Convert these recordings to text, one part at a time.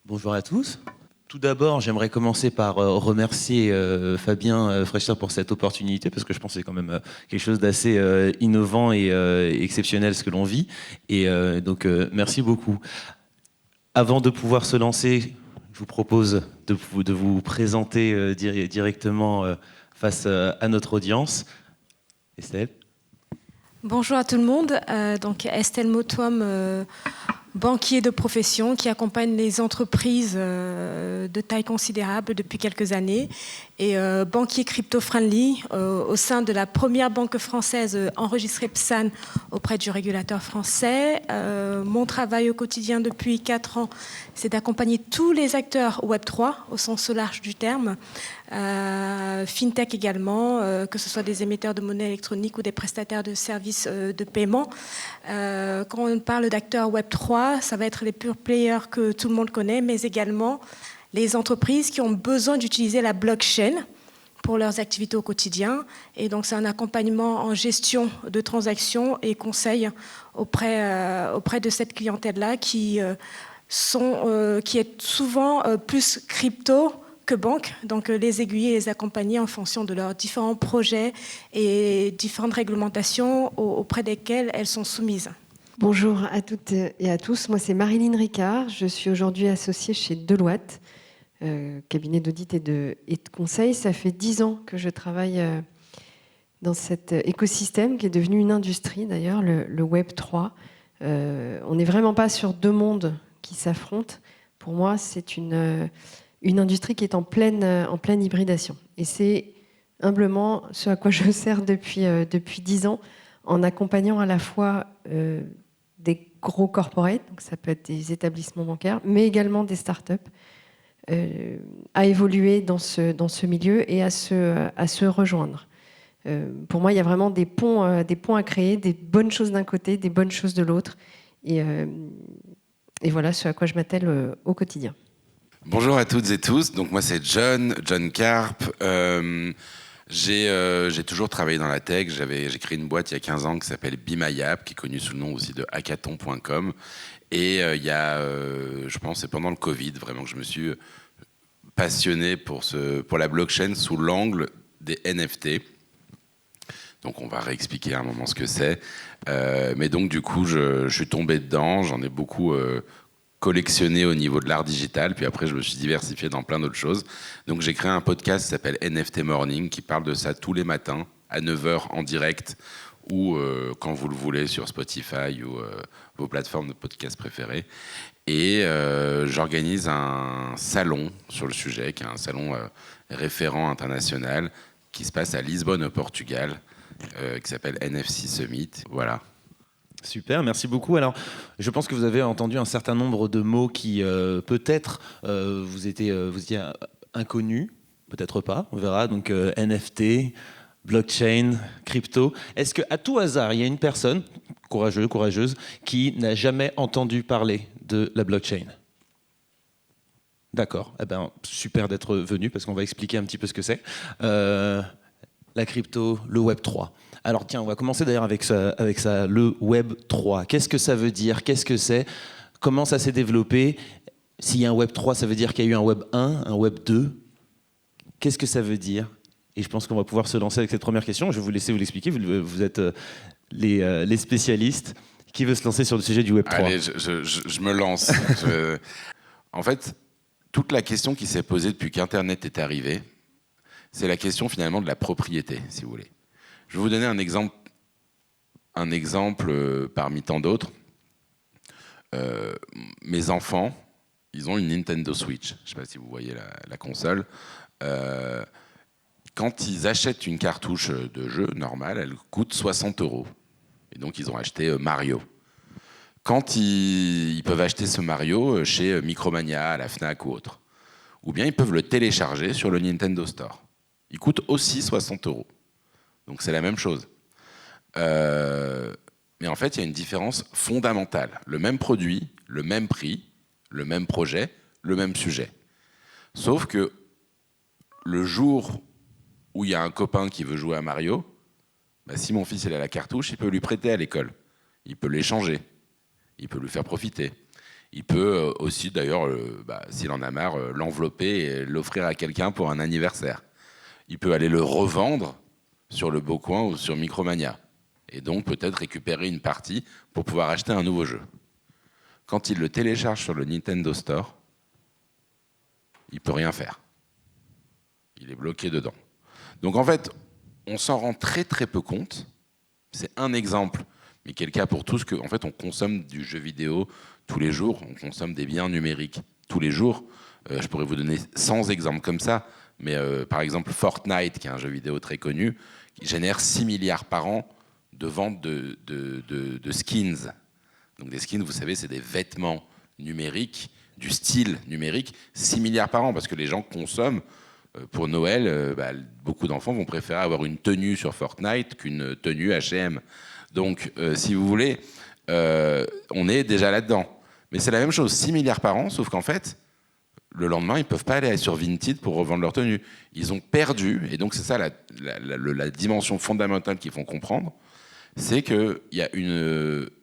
Bonjour à tous. Tout d'abord, j'aimerais commencer par remercier Fabien Frechter pour cette opportunité, parce que je pense que c'est quand même quelque chose d'assez innovant et exceptionnel ce que l'on vit. Et donc, merci beaucoup. Avant de pouvoir se lancer, je vous propose de vous présenter directement face à notre audience. Estelle. Bonjour à tout le monde. Donc Estelle Motoum, banquier de profession qui accompagne les entreprises de taille considérable depuis quelques années et banquier crypto-friendly au sein de la première banque française enregistrée PSAN auprès du régulateur français. Mon travail au quotidien depuis 4 ans, c'est d'accompagner tous les acteurs Web3 au sens large du terme, fintech également, que ce soit des émetteurs de monnaie électronique ou des prestataires de services de paiement. Quand on parle d'acteurs Web3, ça va être les pure players que tout le monde connaît, mais également les entreprises qui ont besoin d'utiliser la blockchain pour leurs activités au quotidien. Et donc, c'est un accompagnement en gestion de transactions et conseils auprès de cette clientèle-là qui est souvent plus crypto que banque, donc les aiguiller et les accompagner en fonction de leurs différents projets et différentes réglementations auprès desquelles elles sont soumises. Bonjour à toutes et à tous, moi c'est Marilyn Ricard, je suis aujourd'hui associée chez Deloitte, cabinet d'audit et de conseil. Ça fait 10 ans que je travaille dans cet écosystème qui est devenu une industrie d'ailleurs, le Web 3. On n'est vraiment pas sur deux mondes qui s'affrontent. Pour moi, c'est une industrie qui est en pleine hybridation. Et c'est humblement ce à quoi je sers depuis 10 ans, en accompagnant à la fois des gros corporates, donc ça peut être des établissements bancaires, mais également des startups, à évoluer dans ce milieu et à se rejoindre. Pour moi, il y a vraiment des ponts à créer, des bonnes choses d'un côté, des bonnes choses de l'autre. Et voilà ce à quoi je m'attelle au quotidien. Bonjour à toutes et tous. Donc moi c'est John Carp. J'ai toujours travaillé dans la tech. J'ai créé une boîte il y a 15 ans qui s'appelle Be My App, qui est connue sous le nom aussi de hackathon.com. Et il y a, je pense, c'est pendant le Covid vraiment que je me suis passionné pour la blockchain sous l'angle des NFT. Donc on va réexpliquer à un moment ce que c'est. Mais donc du coup, je suis tombé dedans. J'en ai beaucoup collectionné au niveau de l'art digital, puis après je me suis diversifié dans plein d'autres choses. Donc j'ai créé un podcast qui s'appelle NFT Morning, qui parle de ça tous les matins, à 9h en direct, ou quand vous le voulez sur Spotify ou vos plateformes de podcast préférées. Et j'organise un salon sur le sujet, qui est un salon référent international, qui se passe à Lisbonne au Portugal, qui s'appelle NFC Summit. Voilà. Super, merci beaucoup. Alors, je pense que vous avez entendu un certain nombre de mots qui, peut-être, vous étiez inconnus, peut-être pas, on verra. Donc, NFT, blockchain, crypto. Est-ce qu'à tout hasard, il y a une personne, courageuse, qui n'a jamais entendu parler de la blockchain ? D'accord. Eh ben, super d'être venu, parce qu'on va expliquer un petit peu ce que c'est. La crypto, le Web 3. Alors tiens, on va commencer d'ailleurs avec ça, le Web 3. Qu'est-ce que ça veut dire ? Qu'est-ce que c'est ? Comment ça s'est développé ? S'il y a un Web 3, ça veut dire qu'il y a eu un Web 1, un Web 2. Qu'est-ce que ça veut dire ? Et je pense qu'on va pouvoir se lancer avec cette première question. Je vais vous laisser vous l'expliquer. Vous êtes les spécialistes. Qui veut se lancer sur le sujet du Web 3 ? Allez, je me lance. En fait, toute la question qui s'est posée depuis qu'Internet est arrivé, c'est la question finalement de la propriété, si vous voulez. Je vais vous donner un exemple parmi tant d'autres. Mes enfants, ils ont une Nintendo Switch. Je ne sais pas si vous voyez la console. Quand ils achètent une cartouche de jeu normale, elle coûte 60 €. Et donc, ils ont acheté Mario. Quand ils peuvent acheter ce Mario chez Micromania, à la Fnac ou autre. Ou bien ils peuvent le télécharger sur le Nintendo Store. Il coûte aussi 60 €. Donc c'est la même chose. Mais en fait, il y a une différence fondamentale. Le même produit, le même prix, le même projet, le même sujet. Sauf que le jour où il y a un copain qui veut jouer à Mario, si mon fils il a la cartouche, il peut lui prêter à l'école. Il peut l'échanger. Il peut lui faire profiter. Il peut aussi, d'ailleurs, s'il en a marre, l'envelopper et l'offrir à quelqu'un pour un anniversaire. Il peut aller le revendre sur Le Bon Coin ou sur Micromania. Et donc peut-être récupérer une partie pour pouvoir acheter un nouveau jeu. Quand il le télécharge sur le Nintendo Store, il ne peut rien faire. Il est bloqué dedans. Donc en fait, on s'en rend très très peu compte. C'est un exemple, mais qui est le cas pour tous, qu'en fait on consomme du jeu vidéo tous les jours, on consomme des biens numériques tous les jours. Je pourrais vous donner 100 exemples comme ça, mais par exemple Fortnite, qui est un jeu vidéo très connu, qui génère 6 milliards par an de ventes de skins. Donc des skins, vous savez, c'est des vêtements numériques, du style numérique, 6 milliards par an, parce que les gens consomment. Pour Noël, beaucoup d'enfants vont préférer avoir une tenue sur Fortnite qu'une tenue H&M. Donc, si vous voulez, on est déjà là-dedans. Mais c'est la même chose, 6 milliards par an, sauf qu'en fait, le lendemain, ils ne peuvent pas aller sur Vinted pour revendre leur tenue. Ils ont perdu, et donc c'est ça la dimension fondamentale qu'ils font comprendre, c'est qu'il y a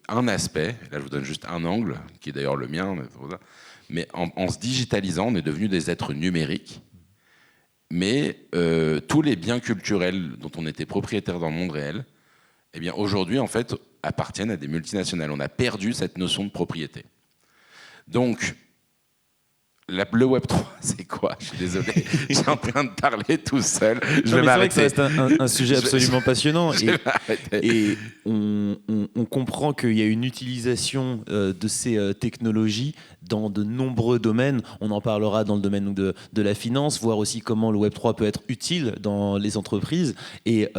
un aspect, là je vous donne juste un angle, qui est d'ailleurs le mien, mais en se digitalisant, on est devenus des êtres numériques, mais tous les biens culturels dont on était propriétaire dans le monde réel, eh bien aujourd'hui en fait appartiennent à des multinationales. On a perdu cette notion de propriété. Donc le Web 3, c'est quoi? Je suis désolé, je suis en train de parler tout seul. Je vais m'arrêter. C'est vrai que ça reste un sujet absolument passionnant. Et on comprend qu'il y a une utilisation de ces technologies dans de nombreux domaines. On en parlera dans le domaine de la finance, voir aussi comment le Web 3 peut être utile dans les entreprises et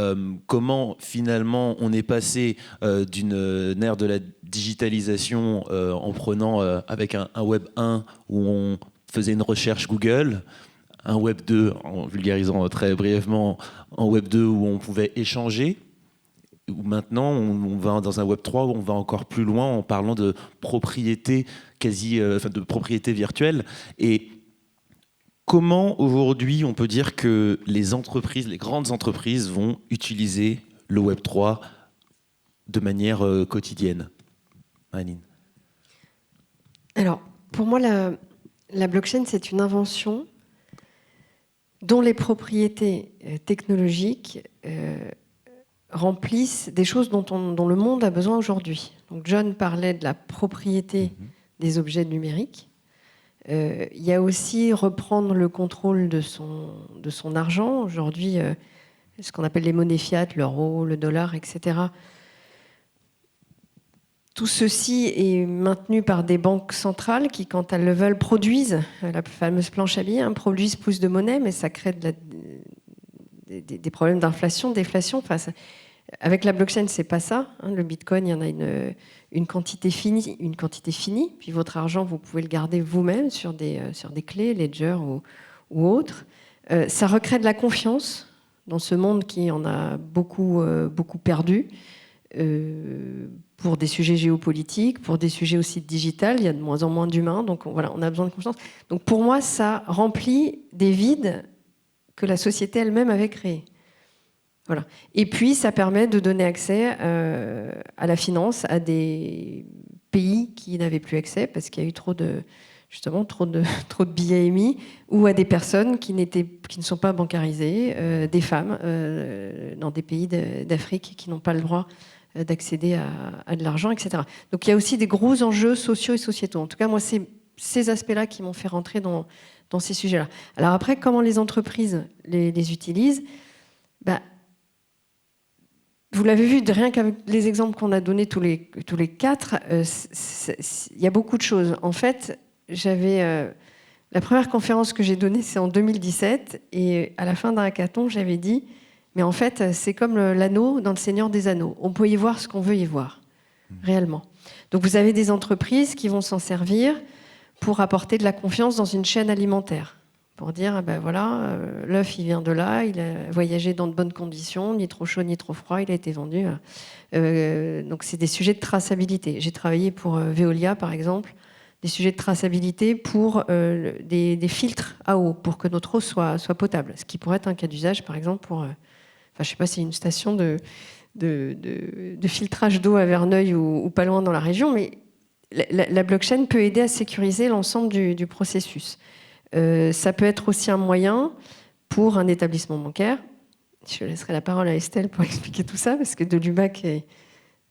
comment finalement on est passé d'une ère de la digitalisation en prenant avec un Web 1 où on faisait une recherche Google, un Web 2, en vulgarisant très brièvement, en Web 2 où on pouvait échanger, où maintenant on va dans un Web 3 où on va encore plus loin en parlant de propriété de propriété virtuelle. Et comment aujourd'hui on peut dire que les entreprises, les grandes entreprises vont utiliser le Web 3 de manière quotidienne? Marine. Alors, pour moi, la blockchain, c'est une invention dont les propriétés technologiques remplissent des choses dont le monde a besoin aujourd'hui. Donc John parlait de la propriété des objets numériques. Il y a aussi reprendre le contrôle de son argent. Aujourd'hui, ce qu'on appelle les monnaies fiat, l'euro, le dollar, etc. Tout ceci est maintenu par des banques centrales qui, quand elles le veulent, produisent, la fameuse planche à billets, produisent plus de monnaie, mais ça crée des problèmes d'inflation, déflation. Enfin, avec la blockchain, c'est pas ça. Le Bitcoin, il y en a une quantité finie. Puis votre argent, vous pouvez le garder vous-même sur des clés, Ledger ou autres. Ça recrée de la confiance dans ce monde qui en a beaucoup perdu. Pour des sujets géopolitiques, pour des sujets aussi digital, il y a de moins en moins d'humains, donc voilà, on a besoin de confiance. Donc pour moi, ça remplit des vides que la société elle-même avait créés. Voilà. Et puis, ça permet de donner accès à la finance à des pays qui n'avaient plus accès parce qu'il y a eu trop de billets émis, ou à des personnes qui ne sont pas bancarisées, des femmes dans des pays d'Afrique qui n'ont pas le droit d'accéder à de l'argent, etc. Donc il y a aussi des gros enjeux sociaux et sociétaux. En tout cas, moi, c'est ces aspects-là qui m'ont fait rentrer dans ces sujets-là. Alors après, comment les entreprises les utilisent ? Vous l'avez vu, rien qu'avec les exemples qu'on a donnés tous les quatre, il y a beaucoup de choses. En fait, la première conférence que j'ai donnée, c'est en 2017, et à la fin d'un hackathon, j'avais dit mais en fait, c'est comme l'anneau dans Le Seigneur des Anneaux. On peut y voir ce qu'on veut y voir, réellement. Donc vous avez des entreprises qui vont s'en servir pour apporter de la confiance dans une chaîne alimentaire. Pour dire, voilà, l'œuf, il vient de là, il a voyagé dans de bonnes conditions, ni trop chaud, ni trop froid, il a été vendu. Donc c'est des sujets de traçabilité. J'ai travaillé pour Veolia, par exemple, des sujets de traçabilité pour des filtres à eau, pour que notre eau soit potable. Ce qui pourrait être un cas d'usage, par exemple, pour... je ne sais pas si c'est une station de filtrage d'eau à Verneuil ou pas loin dans la région, mais la blockchain peut aider à sécuriser l'ensemble du processus. Ça peut être aussi un moyen pour un établissement bancaire. Je laisserai la parole à Estelle pour expliquer tout ça, parce que Delubac est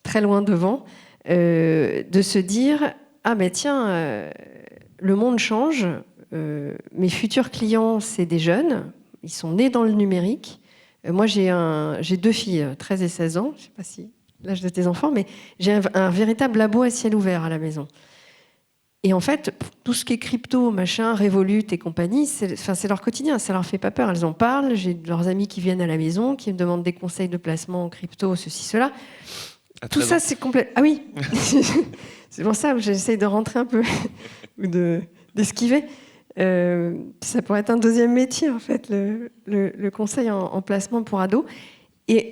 très loin devant, de se dire « Ah ben tiens, le monde change, mes futurs clients, c'est des jeunes, ils sont nés dans le numérique. Moi, j'ai 2 filles, 13 et 16 ans, je ne sais pas si l'âge de tes enfants, mais j'ai un véritable labo à ciel ouvert à la maison. Et en fait, tout ce qui est crypto, machin, Revolut et compagnie, c'est leur quotidien, ça leur fait pas peur. Elles en parlent, j'ai leurs amis qui viennent à la maison, qui me demandent des conseils de placement en crypto, ceci, cela. Tout ça, c'est complet. Ah oui, c'est pour ça que j'essaye de rentrer un peu, ou d'esquiver. Ça pourrait être un deuxième métier, en fait, le conseil en placement pour ados. Et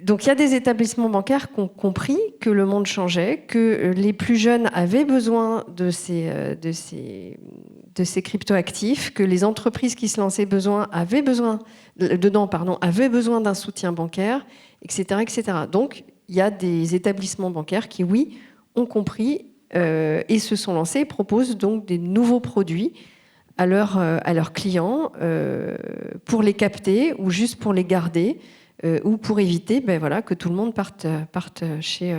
donc, il y a des établissements bancaires qui ont compris que le monde changeait, que les plus jeunes avaient besoin de ces crypto-actifs, que les entreprises qui se lançaient avaient besoin d'un soutien bancaire, etc., etc. Donc, il y a des établissements bancaires qui, oui, ont compris et se sont lancés et proposent donc des nouveaux produits à leurs clients pour les capter ou juste pour les garder. Ou pour éviter que tout le monde parte chez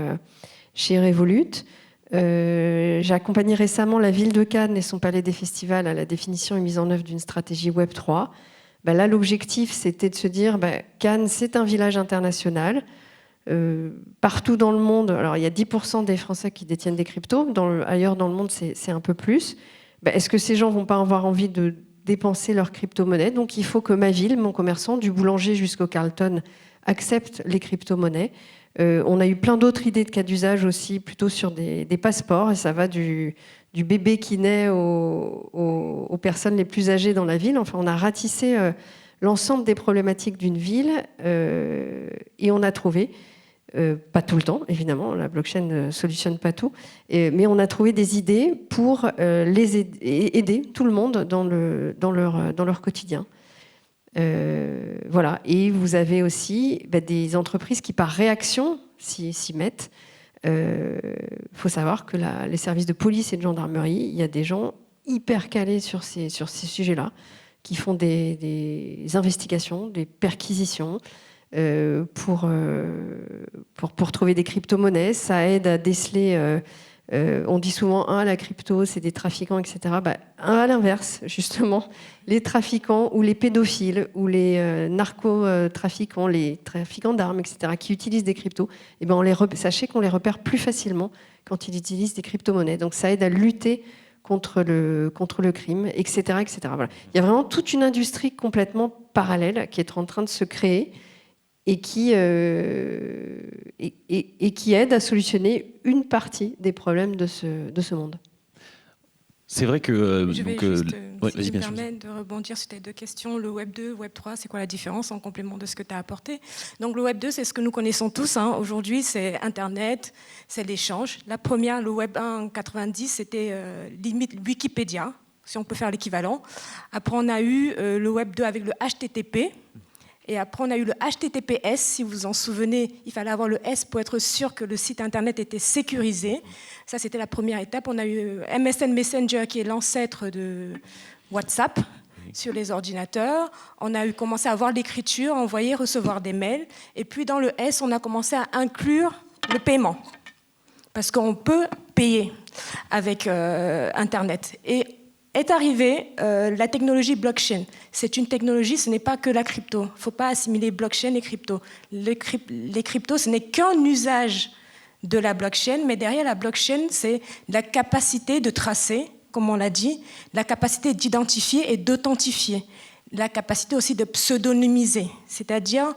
Revolut. J'ai accompagné récemment la ville de Cannes et son palais des festivals à la définition et mise en œuvre d'une stratégie Web3. Là, l'objectif, c'était de se dire Cannes, c'est un village international. Partout dans le monde, alors il y a 10% des Français qui détiennent des cryptos. Ailleurs dans le monde, c'est un peu plus. Est-ce que ces gens ne vont pas avoir envie de dépenser leurs crypto-monnaies? Donc il faut que ma ville, mon commerçant, du boulanger jusqu'au Carlton, accepte les crypto-monnaies. On a eu plein d'autres idées de cas d'usage aussi, plutôt sur des passeports, et ça va du bébé qui naît aux personnes les plus âgées dans la ville. Enfin, on a ratissé l'ensemble des problématiques d'une ville et on a trouvé, pas tout le temps, évidemment, la blockchain ne solutionne pas tout, mais on a trouvé des idées pour aider tout le monde dans leur quotidien. Voilà. Et vous avez aussi des entreprises qui, par réaction, s'y mettent. Faut savoir que les services de police et de gendarmerie, il y a des gens hyper calés sur ces sujets-là, qui font des investigations, des perquisitions, pour trouver des crypto-monnaies. Ça aide à déceler, on dit souvent la crypto, c'est des trafiquants, etc. À l'inverse, justement, les trafiquants ou les pédophiles ou les narcotrafiquants, les trafiquants d'armes, etc., qui utilisent des cryptos, sachez qu'on les repère plus facilement quand ils utilisent des crypto-monnaies. Donc ça aide à lutter contre le crime, etc., etc. Voilà. Il y a vraiment toute une industrie complètement parallèle qui est en train de se créer et qui aide à solutionner une partie des problèmes de ce monde. C'est vrai que... Je vais vas-y, bien sûr. me permettre de rebondir sur tes 2 questions. Le Web 2, Web 3, c'est quoi la différence en complément de ce que tu as apporté? Donc le Web 2, c'est ce que nous connaissons tous. Aujourd'hui, c'est Internet, c'est l'échange. La première, le Web 1 en 90, c'était limite Wikipédia, si on peut faire l'équivalent. Après, on a eu le Web 2 avec le HTTP. Et après, on a eu le HTTPS, si vous vous en souvenez, il fallait avoir le S pour être sûr que le site Internet était sécurisé. Ça, c'était la première étape. On a eu MSN Messenger, qui est l'ancêtre de WhatsApp sur les ordinateurs. On a commencé à avoir l'écriture, envoyer, recevoir des mails. Et puis, dans le S, on a commencé à inclure le paiement. Parce qu'on peut payer avec Internet. Et est arrivée la technologie blockchain. C'est une technologie, ce n'est pas que la crypto. Il ne faut pas assimiler blockchain et crypto. Les cryptos, ce n'est qu'un usage de la blockchain, mais derrière la blockchain, c'est la capacité de tracer, comme on l'a dit, la capacité d'identifier et d'authentifier, la capacité aussi de pseudonymiser, c'est-à-dire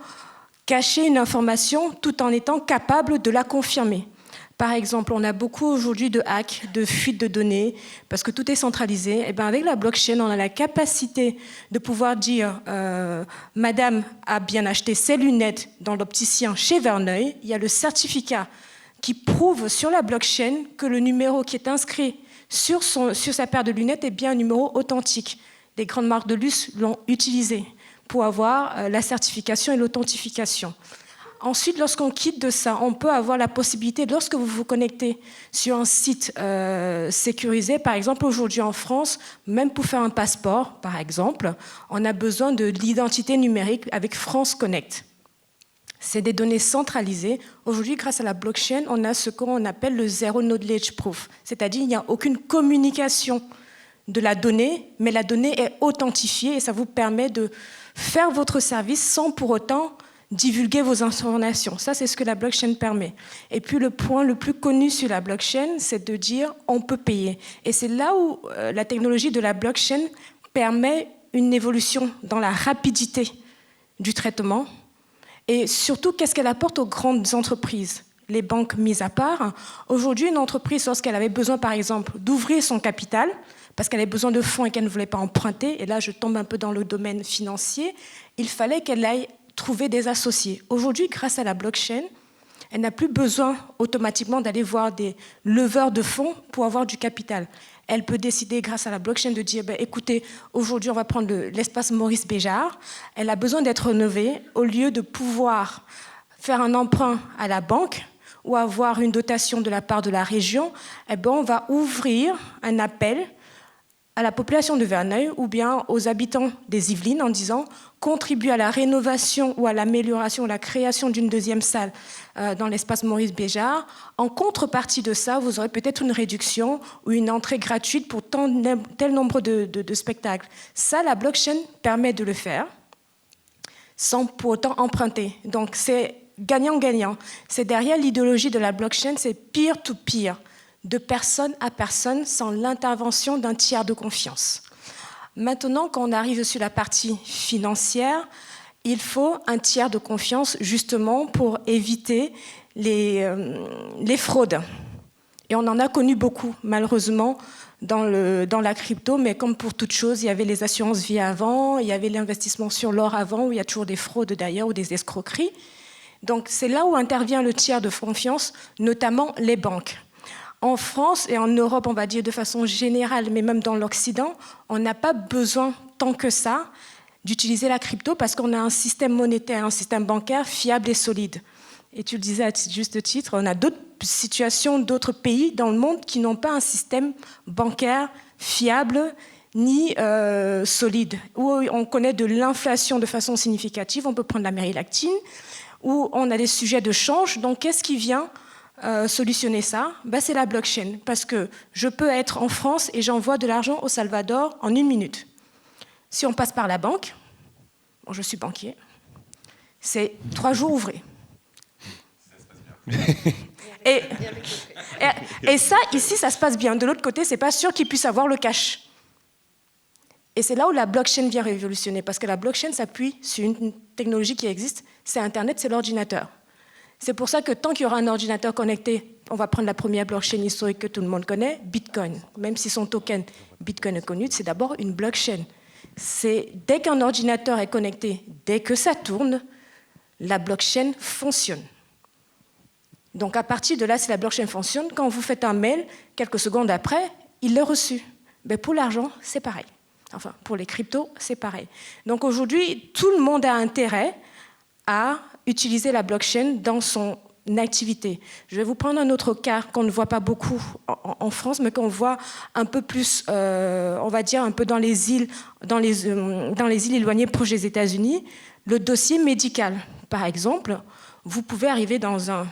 cacher une information tout en étant capable de la confirmer. Par exemple, on a beaucoup aujourd'hui de hacks, de fuites de données, parce que tout est centralisé. Et avec la blockchain, on a la capacité de pouvoir dire Madame a bien acheté ses lunettes dans l'opticien chez Verneuil. Il y a le certificat qui prouve sur la blockchain que le numéro qui est inscrit sur sa paire de lunettes est bien un numéro authentique. Les grandes marques de luxe l'ont utilisé pour avoir la certification et l'authentification. Ensuite, lorsqu'on quitte de ça, on peut avoir la possibilité, lorsque vous vous connectez sur un site sécurisé, par exemple aujourd'hui en France, même pour faire un passeport, par exemple, on a besoin de l'identité numérique avec France Connect. C'est des données centralisées. Aujourd'hui, grâce à la blockchain, on a ce qu'on appelle le Zero Knowledge Proof, c'est-à-dire qu'il n'y a aucune communication de la donnée, mais la donnée est authentifiée et ça vous permet de faire votre service sans pour autant divulguer vos informations. Ça, c'est ce que la blockchain permet. Et puis, le point le plus connu sur la blockchain, c'est de dire on peut payer. Et c'est là où la technologie de la blockchain permet une évolution dans la rapidité du traitement. Et surtout, qu'est-ce qu'elle apporte aux grandes entreprises, les banques mises à part. Aujourd'hui, une entreprise, lorsqu'elle avait besoin, par exemple, d'ouvrir son capital, parce qu'elle avait besoin de fonds et qu'elle ne voulait pas emprunter, et là, je tombe un peu dans le domaine financier, il fallait qu'elle aille trouver des associés. Aujourd'hui, grâce à la blockchain, elle n'a plus besoin automatiquement d'aller voir des leveurs de fonds pour avoir du capital. Elle peut décider, grâce à la blockchain, de dire écoutez, aujourd'hui, on va prendre l'espace Maurice Béjart. Elle a besoin d'être rénovée. Au lieu de pouvoir faire un emprunt à la banque ou avoir une dotation de la part de la région, on va ouvrir un appel à la population de Verneuil ou bien aux habitants des Yvelines en disant contribuer à la rénovation ou à l'amélioration, à la création d'une deuxième salle dans l'espace Maurice Béjart. En contrepartie de ça, vous aurez peut-être une réduction ou une entrée gratuite pour tel nombre de spectacles. Ça, la blockchain permet de le faire sans pour autant emprunter. Donc c'est gagnant-gagnant. C'est derrière l'idéologie de la blockchain, c'est peer-to-peer, de personne à personne, sans l'intervention d'un tiers de confiance. Maintenant, quand on arrive sur la partie financière, il faut un tiers de confiance justement pour éviter les fraudes. Et on en a connu beaucoup, malheureusement, dans la crypto, mais comme pour toute chose, il y avait les assurances vie avant, il y avait l'investissement sur l'or avant, où il y a toujours des fraudes d'ailleurs ou des escroqueries. Donc c'est là où intervient le tiers de confiance, notamment les banques. En France et en Europe, on va dire de façon générale, mais même dans l'Occident, on n'a pas besoin tant que ça d'utiliser la crypto parce qu'on a un système monétaire, un système bancaire fiable et solide. Et tu le disais à juste titre, on a d'autres situations, d'autres pays dans le monde qui n'ont pas un système bancaire fiable ni solide, où on connaît de l'inflation de façon significative. On peut prendre l'Amérique latine, où on a des sujets de change. Donc, qu'est-ce qui vient solutionner ça? C'est la blockchain, parce que je peux être en France et j'envoie de l'argent au Salvador en 1 minute. Si on passe par la banque, je suis banquier, c'est 3 jours ouvrés. Et ça, ici, ça se passe bien. De l'autre côté, c'est pas sûr qu'ils puissent avoir le cash. Et c'est là où la blockchain vient révolutionner, parce que la blockchain s'appuie sur une technologie qui existe, c'est Internet, c'est l'ordinateur. C'est pour ça que tant qu'il y aura un ordinateur connecté, on va prendre la première blockchain historique que tout le monde connaît, Bitcoin. Même si son token Bitcoin est connu, c'est d'abord une blockchain. Dès qu'un ordinateur est connecté, dès que ça tourne, la blockchain fonctionne. Donc à partir de là, si la blockchain fonctionne, quand vous faites un mail, quelques secondes après, il est reçu. Pour l'argent, c'est pareil. Enfin, pour les cryptos, c'est pareil. Donc aujourd'hui, tout le monde a intérêt à utiliser la blockchain dans son activité. Je vais vous prendre un autre cas qu'on ne voit pas beaucoup en France, mais qu'on voit un peu plus, on va dire un peu dans les îles éloignées proches des États-Unis. Le dossier médical, par exemple, vous pouvez arriver dans un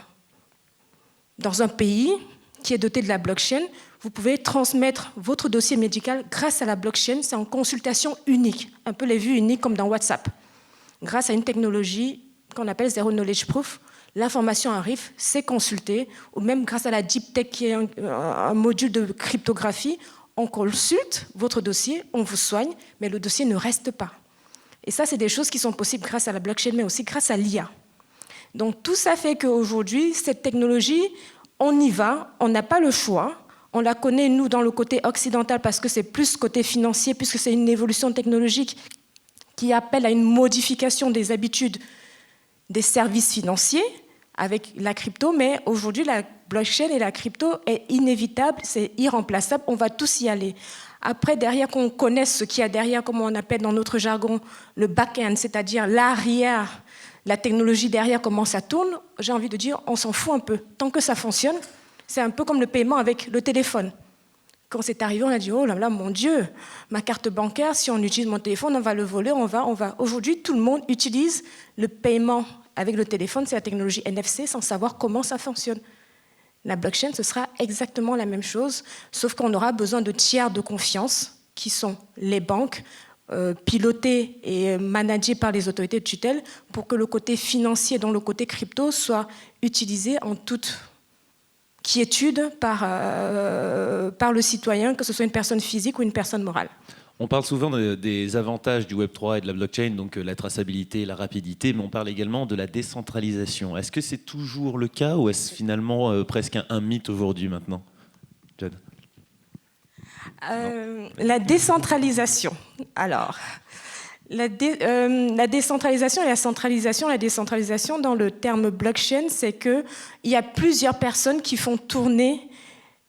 pays qui est doté de la blockchain, vous pouvez transmettre votre dossier médical grâce à la blockchain, c'est en consultation unique, un peu les vues uniques comme dans WhatsApp. Grâce à une technologie qu'on appelle Zero Knowledge Proof, l'information arrive, c'est consulté, ou même grâce à la Deep Tech qui est un module de cryptographie, on consulte votre dossier, on vous soigne, mais le dossier ne reste pas. Et ça, c'est des choses qui sont possibles grâce à la blockchain, mais aussi grâce à l'IA. Donc tout ça fait qu'aujourd'hui, cette technologie, on y va, on n'a pas le choix. On la connaît, nous, dans le côté occidental, parce que c'est plus côté financier, puisque c'est une évolution technologique qui appelle à une modification des habitudes des services financiers avec la crypto. Mais aujourd'hui, la blockchain et la crypto est inévitable, c'est irremplaçable, on va tous y aller. Après, derrière, qu'on connaisse ce qu'il y a derrière, comme on appelle dans notre jargon, le back-end, c'est-à-dire l'arrière, la technologie derrière, comment ça tourne, j'ai envie de dire, on s'en fout un peu. Tant que ça fonctionne, c'est un peu comme le paiement avec le téléphone. Quand c'est arrivé, on a dit, oh là là, mon Dieu, ma carte bancaire, si on utilise mon téléphone, on va le voler, on va. Aujourd'hui, tout le monde utilise le paiement avec le téléphone, c'est la technologie NFC, sans savoir comment ça fonctionne. La blockchain, ce sera exactement la même chose, sauf qu'on aura besoin de tiers de confiance, qui sont les banques, pilotées et managées par les autorités de tutelle, pour que le côté financier, dont le côté crypto, soit utilisé en toute quiétude par le citoyen, que ce soit une personne physique ou une personne morale. On parle souvent des avantages du Web3 et de la blockchain, donc la traçabilité, la rapidité, mais on parle également de la décentralisation. Est-ce que c'est toujours le cas ou est-ce finalement presque un mythe aujourd'hui maintenant, Jade? La décentralisation. Alors, la décentralisation et la centralisation. La décentralisation, dans le terme blockchain, c'est qu'il y a plusieurs personnes qui font tourner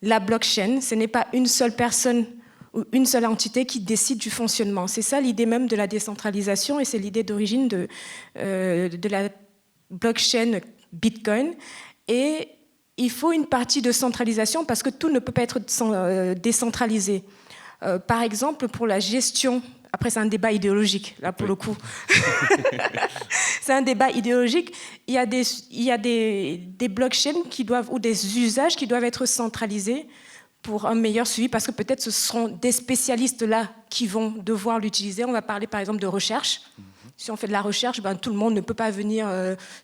la blockchain. Ce n'est pas une seule personne ou une seule entité qui décide du fonctionnement. C'est ça l'idée même de la décentralisation et c'est l'idée d'origine de la blockchain Bitcoin. Et il faut une partie de centralisation parce que tout ne peut pas être décentralisé. Par exemple, pour la gestion, après c'est un débat idéologique, là pour le coup, c'est un débat idéologique, il y a des blockchains qui doivent, ou des usages qui doivent être centralisés pour un meilleur suivi, parce que peut-être ce seront des spécialistes là qui vont devoir l'utiliser. On va parler par exemple de recherche. Si on fait de la recherche, tout le monde ne peut pas venir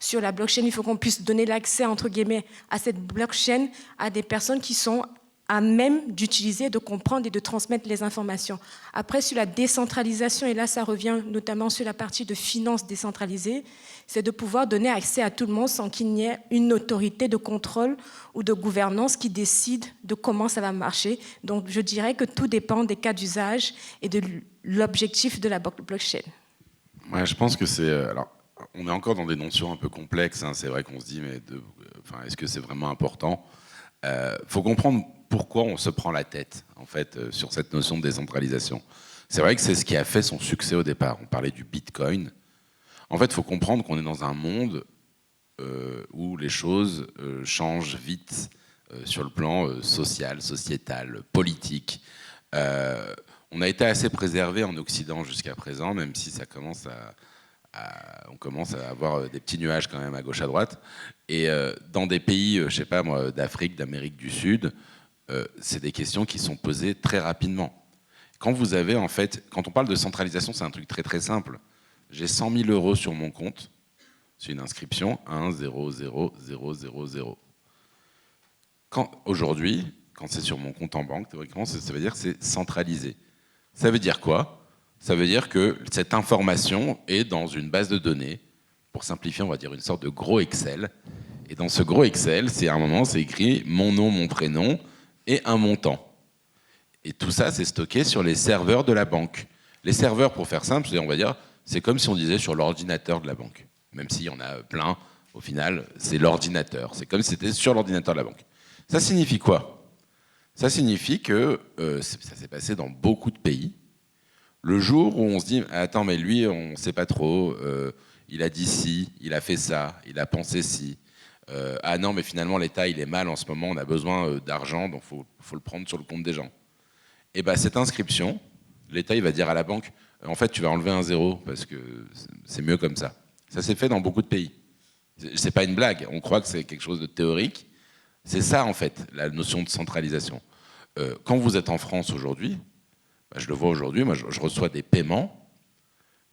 sur la blockchain. Il faut qu'on puisse donner l'accès, entre guillemets, à cette blockchain à des personnes qui sont à même d'utiliser, de comprendre et de transmettre les informations. Après, sur la décentralisation, et là ça revient notamment sur la partie de finance décentralisée, c'est de pouvoir donner accès à tout le monde sans qu'il n'y ait une autorité de contrôle ou de gouvernance qui décide de comment ça va marcher. Donc je dirais que tout dépend des cas d'usage et de l'objectif de la blockchain. Ouais, je pense que c'est... alors, on est encore dans des notions un peu complexes. Hein. C'est vrai qu'on se dit, mais est-ce que c'est vraiment important ? Faut comprendre pourquoi on se prend la tête, en fait, sur cette notion de décentralisation. C'est vrai que c'est ce qui a fait son succès au départ. On parlait du Bitcoin. En fait, il faut comprendre qu'on est dans un monde où les choses changent vite sur le plan social, sociétal, politique. On a été assez préservé en Occident jusqu'à présent, même si ça commence on commence à avoir des petits nuages quand même à gauche à droite. Et dans des pays, je sais pas moi, d'Afrique, d'Amérique du Sud, c'est des questions qui sont posées très rapidement. Quand vous avez, en fait, quand on parle de centralisation, c'est un truc très très simple. J'ai 100 000 euros sur mon compte, c'est une inscription 1 0 0 0 0 0. Aujourd'hui, quand c'est sur mon compte en banque, théoriquement, ça veut dire que c'est centralisé. Ça veut dire quoi ? Ça veut dire que cette information est dans une base de données, pour simplifier, on va dire une sorte de gros Excel. Et dans ce gros Excel, à un moment, c'est écrit mon nom, mon prénom et un montant. Et tout ça, c'est stocké sur les serveurs de la banque. Les serveurs, pour faire simple, on va dire, c'est comme si on disait sur l'ordinateur de la banque. Même s'il y en a plein, au final, c'est l'ordinateur. C'est comme si c'était sur l'ordinateur de la banque. Ça signifie quoi ? Ça signifie que ça s'est passé dans beaucoup de pays. Le jour où on se dit « Attends, mais lui, on ne sait pas trop, il a dit ci, il a fait ça, il a pensé ci. Ah non, mais finalement, l'État, il est mal en ce moment, on a besoin d'argent, donc il faut le prendre sur le compte des gens. » Et bien, cette inscription, l'État, il va dire à la banque « En fait, tu vas enlever un zéro, parce que c'est mieux comme ça. » Ça s'est fait dans beaucoup de pays. C'est pas une blague, on croit que c'est quelque chose de théorique. C'est ça, en fait, la notion de centralisation. Quand vous êtes en France aujourd'hui, je le vois aujourd'hui, moi je reçois des paiements,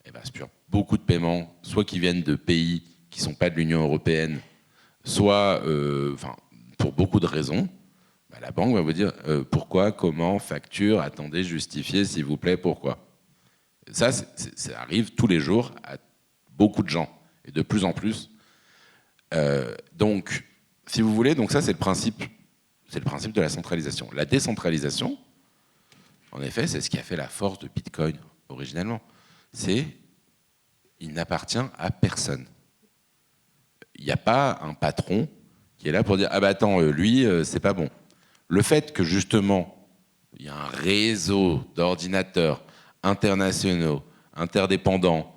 et sur beaucoup de paiements, soit qui viennent de pays qui ne sont pas de l'Union européenne, soit, pour beaucoup de raisons, la banque va vous dire pourquoi, comment, facture, attendez, justifiez, s'il vous plaît, pourquoi. Ça arrive tous les jours à beaucoup de gens, et de plus en plus. Donc, si vous voulez, donc ça c'est le principe de la centralisation. La décentralisation, en effet, c'est ce qui a fait la force de Bitcoin originellement. Il n'appartient à personne. Il n'y a pas un patron qui est là pour dire « Ah bah attends, lui, c'est pas bon ». Le fait que justement, il y a un réseau d'ordinateurs internationaux, interdépendants,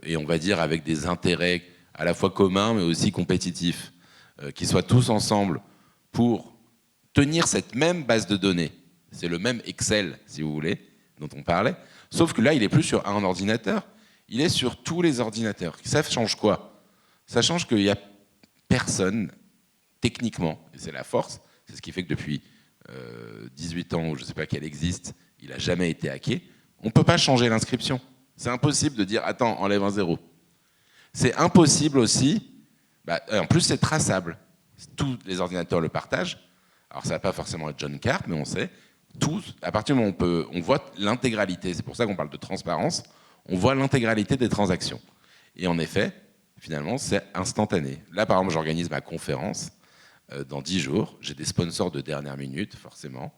et on va dire avec des intérêts à la fois communs mais aussi compétitifs, qui soient tous ensemble pour tenir cette même base de données. C'est le même Excel, si vous voulez, dont on parlait, sauf que là, il n'est plus sur un ordinateur, il est sur tous les ordinateurs. Ça change quoi? Ça change qu'il n'y a personne, techniquement, et c'est la force, c'est ce qui fait que depuis 18 ans, ou je ne sais pas qu'elle existe, il n'a jamais été hacké. On ne peut pas changer l'inscription. C'est impossible de dire « attends, enlève un zéro ». C'est impossible aussi, en plus c'est traçable. Tous les ordinateurs le partagent. Alors ça ne va pas forcément être John Carp, mais on sait, tous, à partir du moment où on voit l'intégralité, c'est pour ça qu'on parle de transparence, on voit l'intégralité des transactions. Et en effet, finalement, c'est instantané. Là, par exemple, j'organise ma conférence dans 10 jours. J'ai des sponsors de dernière minute, forcément.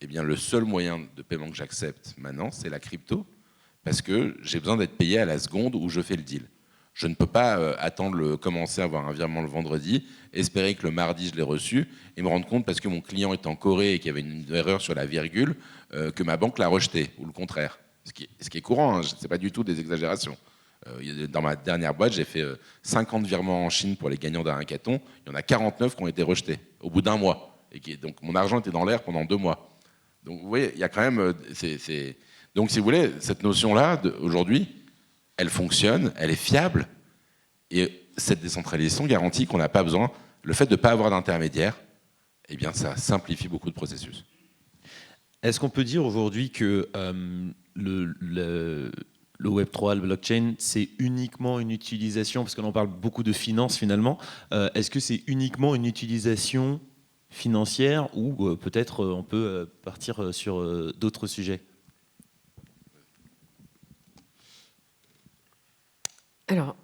Eh bien, le seul moyen de paiement que j'accepte maintenant, c'est la crypto, parce que j'ai besoin d'être payé à la seconde où je fais le deal. Je ne peux pas attendre commencer à avoir un virement le vendredi, espérer que le mardi je l'ai reçu et me rendre compte parce que mon client est en Corée et qu'il y avait une erreur sur la virgule que ma banque l'a rejeté, ou le contraire. Ce qui est courant, hein, ce n'est pas du tout des exagérations. Dans ma dernière boîte, j'ai fait 50 virements en Chine pour les gagnants d'un hackathon. Il y en a 49 qui ont été rejetés au bout d'un mois. Donc mon argent était dans l'air pendant 2 mois. Donc vous voyez, il y a quand même... Donc si vous voulez, cette notion-là, aujourd'hui, elle fonctionne, elle est fiable, et cette décentralisation garantit qu'on n'a pas besoin, le fait de ne pas avoir d'intermédiaire, eh bien ça simplifie beaucoup de processus. Est-ce qu'on peut dire aujourd'hui que le Web3, le blockchain, c'est uniquement une utilisation, parce que l'on parle beaucoup de finance finalement, est-ce que c'est uniquement une utilisation financière ou peut-être on peut partir sur d'autres sujets? Alors,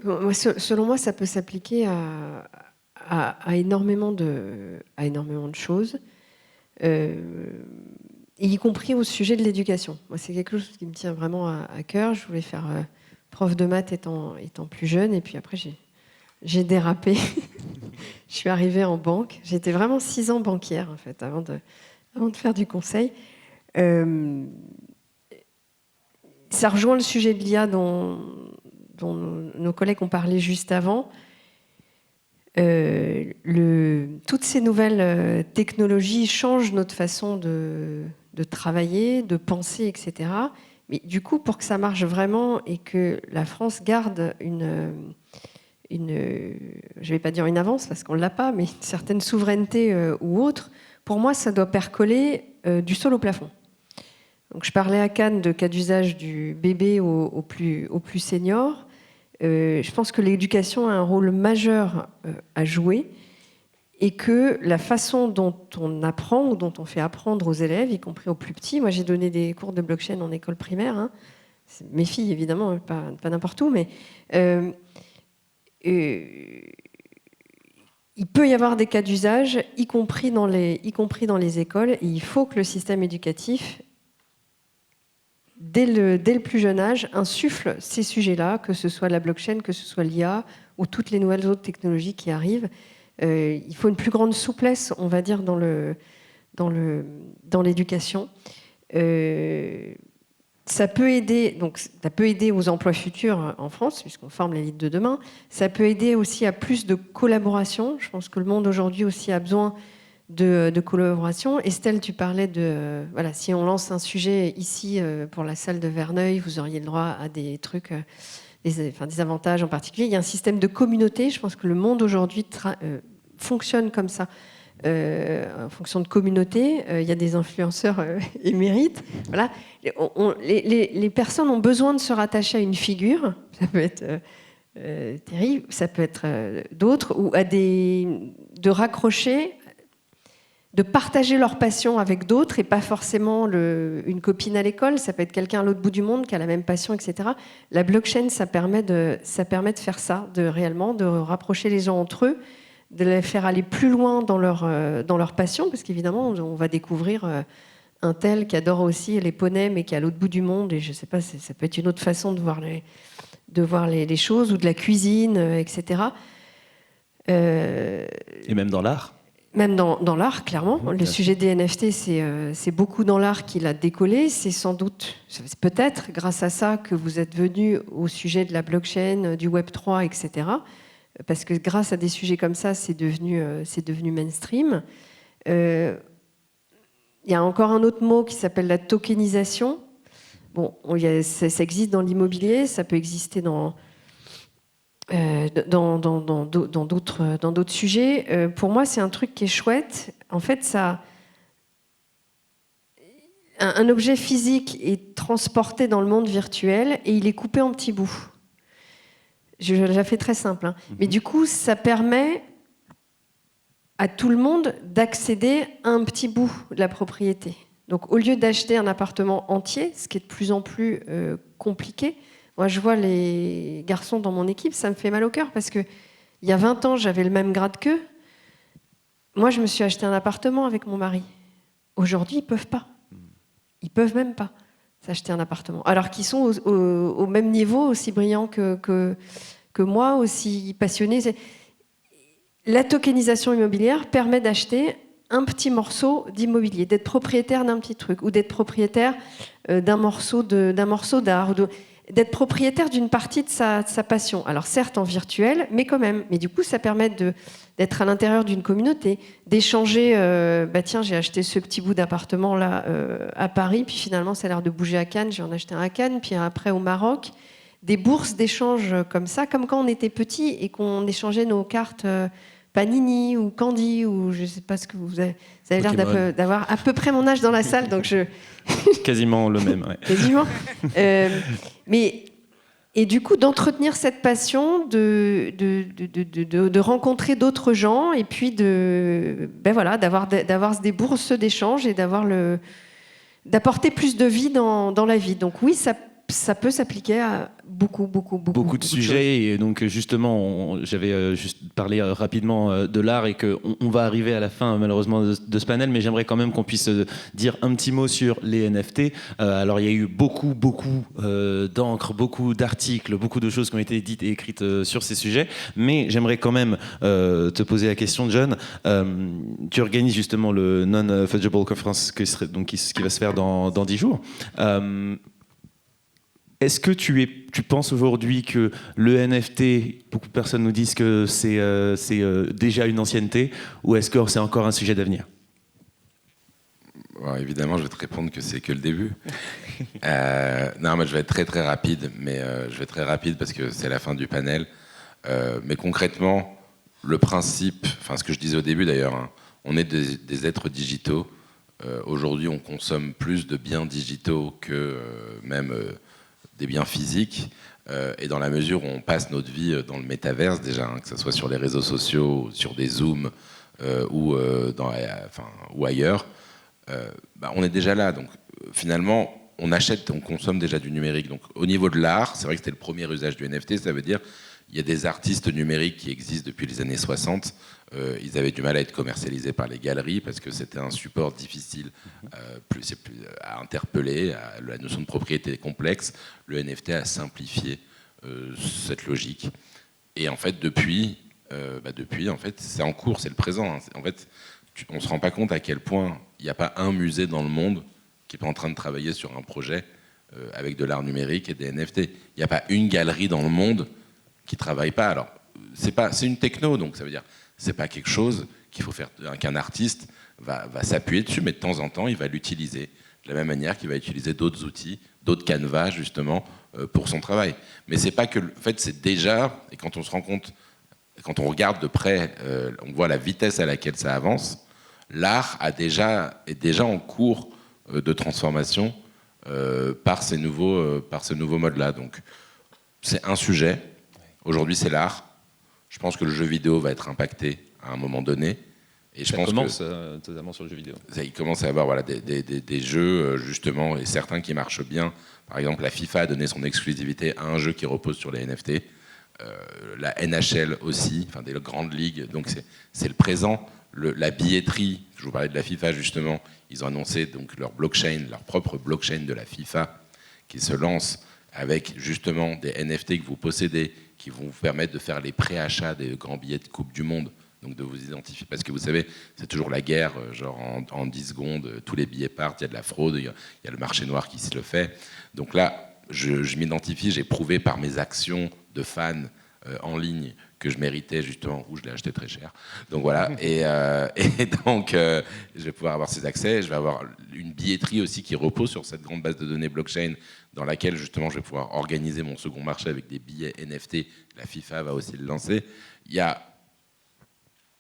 selon moi, ça peut s'appliquer à énormément de choses, y compris au sujet de l'éducation. Moi, c'est quelque chose qui me tient vraiment à cœur. Je voulais faire prof de maths étant plus jeune, et puis après, j'ai dérapé. Je suis arrivée en banque. J'étais vraiment 6 ans banquière, en fait, avant de faire du conseil. Ça rejoint le sujet de l'IA dont nos collègues ont parlé juste avant. Toutes ces nouvelles technologies changent notre façon de travailler, de penser, etc. Mais du coup, pour que ça marche vraiment et que la France garde une je ne vais pas dire une avance parce qu'on ne l'a pas, mais une certaine souveraineté ou autre, pour moi, ça doit percoler du sol au plafond. Donc, je parlais à Cannes de cas d'usage du bébé au plus senior. Je pense que l'éducation a un rôle majeur à jouer et que la façon dont on apprend ou dont on fait apprendre aux élèves, y compris aux plus petits, moi j'ai donné des cours de blockchain en école primaire, hein. Mes filles évidemment, pas n'importe où, mais il peut y avoir des cas d'usage, y compris dans les écoles, et il faut que le système éducatif, dès le plus jeune âge, insuffle ces sujets-là, que ce soit la blockchain, que ce soit l'IA ou toutes les nouvelles autres technologies qui arrivent. Il faut une plus grande souplesse, on va dire, dans l'éducation. Ça peut aider aux emplois futurs en France, puisqu'on forme l'élite de demain. Ça peut aider aussi à plus de collaboration. Je pense que le monde aujourd'hui aussi a besoin de collaboration. Estelle, tu parlais de... voilà, si on lance un sujet ici pour la salle de Verneuil, vous auriez le droit à des trucs, des avantages en particulier. Il y a un système de communauté. Je pense que le monde aujourd'hui fonctionne comme ça, en fonction de communauté. Il y a des influenceurs émérites. Voilà. Les personnes ont besoin de se rattacher à une figure. Ça peut être... terrible, ça peut être d'autres, ou de raccrocher, de partager leur passion avec d'autres et pas forcément une copine à l'école, ça peut être quelqu'un à l'autre bout du monde qui a la même passion, etc. La blockchain, ça permet de faire ça, de rapprocher les gens entre eux, de les faire aller plus loin dans leur passion, parce qu'évidemment, on va découvrir un tel qui adore aussi les poneys, mais qui est à l'autre bout du monde, et je sais pas, ça peut être une autre façon de voir les choses, ou de la cuisine, etc. Et même dans l'art. Même dans l'art, clairement. Le sujet des NFT, c'est beaucoup dans l'art qu'il a décollé. C'est sans doute, c'est peut-être grâce à ça que vous êtes venu au sujet de la blockchain, du Web3, etc. Parce que grâce à des sujets comme ça, c'est devenu mainstream. Il y a encore un autre mot qui s'appelle la tokenisation. Bon, ça existe dans l'immobilier, ça peut exister dans d'autres sujets. Pour moi, c'est un truc qui est chouette. En fait, un objet physique est transporté dans le monde virtuel et il est coupé en petits bouts. Je la fais très simple, hein. Mais du coup, ça permet à tout le monde d'accéder à un petit bout de la propriété. Donc, au lieu d'acheter un appartement entier, ce qui est de plus en plus compliqué, moi, je vois les garçons dans mon équipe, ça me fait mal au cœur parce que il y a 20 ans, j'avais le même grade qu'eux. Moi, je me suis acheté un appartement avec mon mari. Aujourd'hui, ils peuvent pas. Ils peuvent même pas s'acheter un appartement. Alors qu'ils sont au même niveau, aussi brillants que moi, aussi passionnés. La tokenisation immobilière permet d'acheter un petit morceau d'immobilier, d'être propriétaire d'un petit truc, ou d'être propriétaire d'un morceau d'art, d'être propriétaire d'une partie de sa passion. Alors certes en virtuel, mais quand même. Mais du coup, ça permet d'être à l'intérieur d'une communauté, d'échanger. Tiens, j'ai acheté ce petit bout d'appartement là à Paris, puis finalement, ça a l'air de bouger à Cannes. J'ai en acheté un à Cannes, puis après au Maroc. Des bourses d'échange comme ça, comme quand on était petit et qu'on échangeait nos cartes Panini ou Candy, ou je ne sais pas ce que vous avez l'air d'avoir à peu près mon âge dans la salle, donc je... Quasiment le même, ouais. Quasiment. Et du coup, d'entretenir cette passion, de rencontrer d'autres gens, et puis d'avoir des bourses d'échange et d'apporter plus de vie dans la vie. Donc oui, ça peut s'appliquer à beaucoup de sujets. Et donc justement, j'avais juste parlé rapidement de l'art et qu'on va arriver à la fin malheureusement de ce panel, mais j'aimerais quand même qu'on puisse dire un petit mot sur les NFT. Alors il y a eu beaucoup d'encre, beaucoup d'articles, beaucoup de choses qui ont été dites et écrites sur ces sujets, mais j'aimerais quand même te poser la question, John. Tu organises justement le Non-Fungible Conference qui va se faire dans 10 jours. Est-ce que tu penses aujourd'hui que le NFT, beaucoup de personnes nous disent que c'est déjà une ancienneté, ou est-ce que c'est encore un sujet d'avenir ? Bon, évidemment, je vais te répondre que c'est que le début. Non, moi, je vais être très très rapide, mais je vais être très rapide parce que c'est la fin du panel. Mais concrètement, le principe, enfin ce que je disais au début d'ailleurs, hein, on est des êtres digitaux. Aujourd'hui, on consomme plus de biens digitaux que même des biens physiques, et dans la mesure où on passe notre vie dans le métaverse déjà, hein, que ce soit sur les réseaux sociaux, sur des Zooms ou ailleurs, on est déjà là. Donc finalement, on achète, on consomme déjà du numérique. Donc au niveau de l'art, c'est vrai que c'était le premier usage du NFT, ça veut dire il y a des artistes numériques qui existent depuis les années 60. Ils avaient du mal à être commercialisés par les galeries parce que c'était un support difficile à interpeller. La notion de propriété est complexe. Le NFT a simplifié cette logique. Et en fait, depuis, en fait, c'est en cours, c'est le présent. Hein. En fait, on ne se rend pas compte à quel point il n'y a pas un musée dans le monde qui n'est pas en train de travailler sur un projet avec de l'art numérique et des NFT. Il n'y a pas une galerie dans le monde qui travaille pas. Alors, c'est une techno, donc ça veut dire c'est pas quelque chose qu'un artiste va s'appuyer dessus, mais de temps en temps, il va l'utiliser de la même manière qu'il va utiliser d'autres outils, d'autres canevas justement pour son travail. Mais c'est pas que, en fait, c'est déjà, et quand on se rend compte, quand on regarde de près, on voit la vitesse à laquelle ça avance. L'art est déjà en cours de transformation par ces nouveaux modes-là. Donc, c'est un sujet. Aujourd'hui, c'est l'art. Je pense que le jeu vidéo va être impacté à un moment donné. Et ça commence totalement sur le jeu vidéo. Il commence à y avoir des jeux, justement, et certains qui marchent bien. Par exemple, la FIFA a donné son exclusivité à un jeu qui repose sur les NFT. La NHL aussi, enfin des grandes ligues. Donc c'est le présent. La billetterie, je vous parlais de la FIFA justement, ils ont annoncé donc leur blockchain, leur propre blockchain de la FIFA, qui se lance avec justement des NFT que vous possédez, qui vont vous permettre de faire les préachats des grands billets de Coupe du Monde Donc de vous identifier, parce que vous savez, c'est toujours la guerre, genre en 10 secondes, tous les billets partent, il y a de la fraude, il y a le marché noir qui se le fait. Donc là, je m'identifie, j'ai prouvé par mes actions de fan en ligne que je méritais justement, où je l'ai acheté très cher. Donc voilà, et donc je vais pouvoir avoir ces accès, je vais avoir une billetterie aussi qui repose sur cette grande base de données blockchain dans laquelle justement je vais pouvoir organiser mon second marché avec des billets NFT. La FIFA va aussi le lancer. Il y a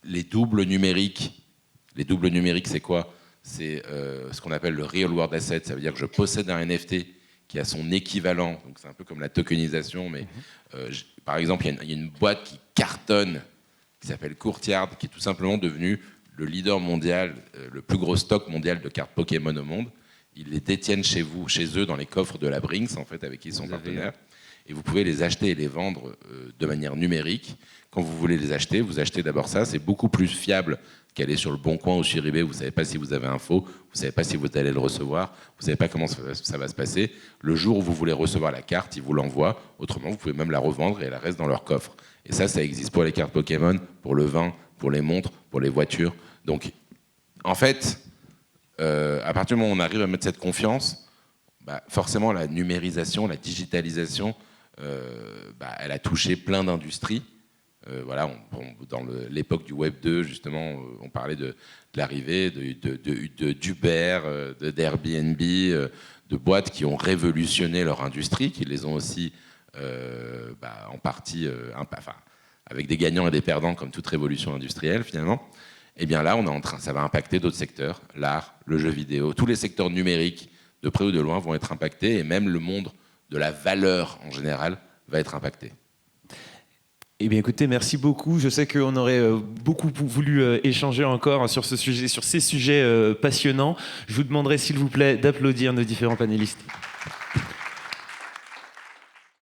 les doubles numériques. Les doubles numériques, c'est quoi? C'est ce qu'on appelle le real world asset. Ça veut dire que je possède un NFT qui a son équivalent. Donc c'est un peu comme la tokenisation, mais par exemple, il y a une boîte qui cartonne, qui s'appelle Courtyard, qui est tout simplement devenu le leader mondial, le plus gros stock mondial de cartes Pokémon au monde. Ils les détiennent chez eux, dans les coffres de la Brinks, en fait, avec qui ils sont partenaires. Et vous pouvez les acheter et les vendre de manière numérique. Quand vous voulez les acheter, vous achetez d'abord ça. C'est beaucoup plus fiable qu'aller sur le Bon Coin ou sur eBay. Vous ne savez pas si vous avez un faux, vous ne savez pas si vous allez le recevoir, vous ne savez pas comment ça va se passer. Le jour où vous voulez recevoir la carte, ils vous l'envoient. Autrement, vous pouvez même la revendre et elle reste dans leur coffre. Et ça existe pour les cartes Pokémon, pour le vin, pour les montres, pour les voitures. Donc, en fait, à partir du moment où on arrive à mettre cette confiance, forcément, la numérisation, la digitalisation, elle a touché plein d'industries. Voilà, dans l'époque du Web 2, justement, on parlait de l'arrivée d'Uber, d'Airbnb, de boîtes qui ont révolutionné leur industrie, qui les ont aussi, en partie, avec des gagnants et des perdants, comme toute révolution industrielle, finalement. Et bien là, ça va impacter d'autres secteurs, l'art, le jeu vidéo, tous les secteurs numériques, de près ou de loin, vont être impactés, et même le monde de la valeur en général va être impacté. Eh bien, écoutez, merci beaucoup. Je sais qu'on aurait beaucoup voulu échanger encore sur ce sujet, sur ces sujets passionnants. Je vous demanderai, s'il vous plaît, d'applaudir nos différents panélistes.